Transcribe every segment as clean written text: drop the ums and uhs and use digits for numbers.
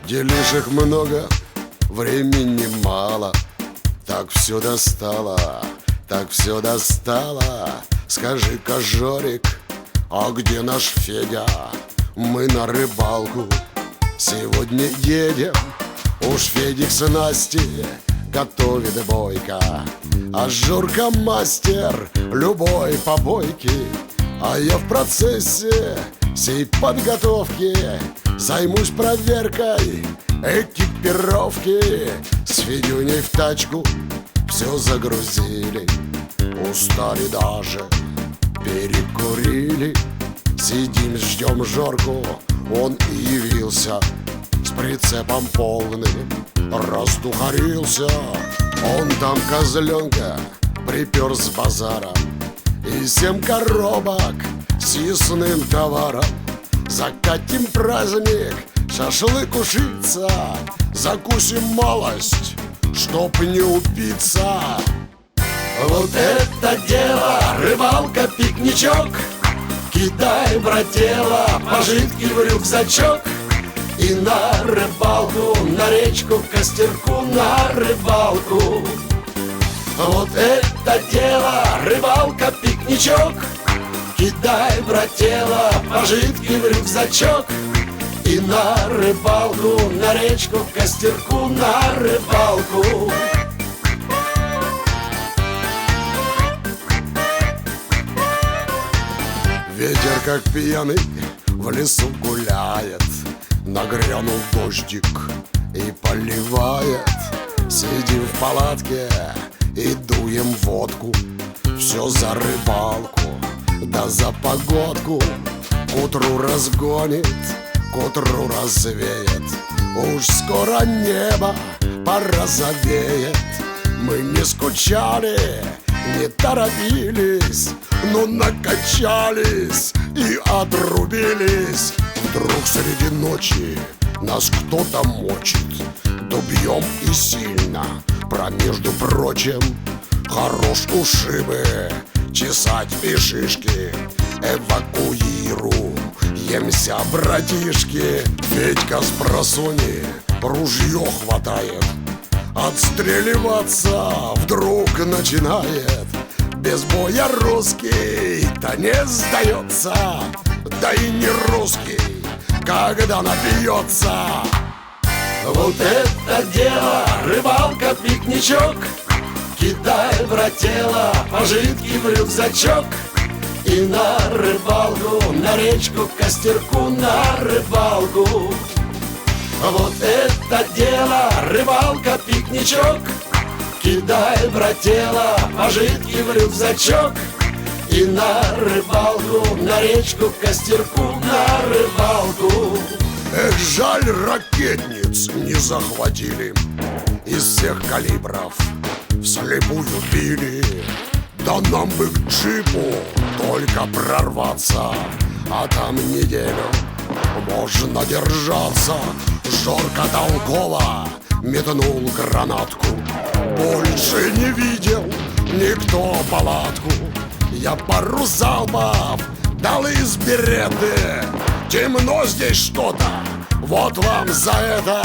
Делишек много, времени мало. Так все достало, так все достало. Скажи-ка, Жорик, а где наш Федя? Мы на рыбалку сегодня едем. Уж Федик с Настей готовит бойко, а Жорка мастер любой побойки. А я в процессе сей подготовки займусь проверкой экипировки. С Федюней в тачку все загрузили, устали даже, перекурили. Сидим, ждем Жорку, он и явился с прицепом полным, раздухарился. Он там козленка припер с базара и 7 коробок с съестным товаром. Закатим праздник, шашлык ушиться, закусим малость, чтоб не упиться. Вот это дело, рыбалка, пикничок. Кидай, брателло, пожитки в рюкзачок. И на рыбалку, на речку, к костерку, на рыбалку. Вот это дело, рыбалка, пикничок. Кидай, брателло, пожитки в рюкзачок. И на рыбалку, на речку, к костерку, на рыбалку. Ветер, как пьяный, в лесу гуляет. Нагрянул дождик и поливает. Сидим в палатке и дуем водку. Все за рыбалку, да за погодку. К утру разгонит, к утру развеет. Уж скоро небо порозовеет. Мы не скучали, не торопились, но накачались и отрубились. Вдруг среди ночи нас кто-то мочит. Дубьем и сильно, между прочим, хорош ушибы чесать и шишки. Эвакуируемся, братишки. Федька с просони ружье хватает, отстреливаться вдруг начинает. Без боя русский-то не сдается, да и не русский, когда напьется. Вот это дело, рыбалка, пикничок. Кидай, брателло, пожитки в рюкзачок. И на рыбалку, на речку, к костерку, на рыбалку. Вот это дело, рыбалка, пикничок. Кидай, брателло, пожитки в рюкзачок. И на рыбалку, на речку, к костерку, на рыбалку. Эх, жаль, ракетниц не захватили. Из всех калибров вслепую били. Да нам бы к джипу только прорваться, а там неделю можно держаться. Жорка толково метнул гранатку. Больше не видел никто палатку. Я пару залпов дал из береты. Темно здесь что-то, вот вам за это.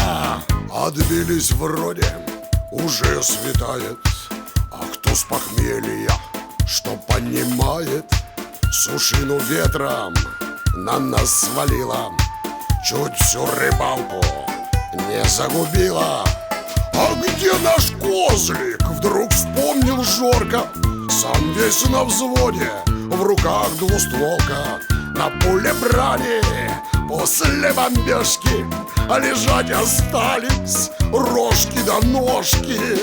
Отбились вроде, уже светает. А кто с похмелья, что понимает, сушину ветром на нас свалила, чуть всю рыбалку не загубила. А где наш козлик? Вдруг вспомнил Жорка. Сам весь на взводе, в руках двустволка. На пуле брали после бомбежки, а лежать остались рожки да ножки.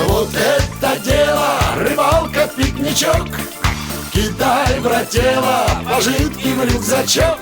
Вот это дело, рыбалка, пикничок. Кидай, брателло, пожитки в рюкзачок.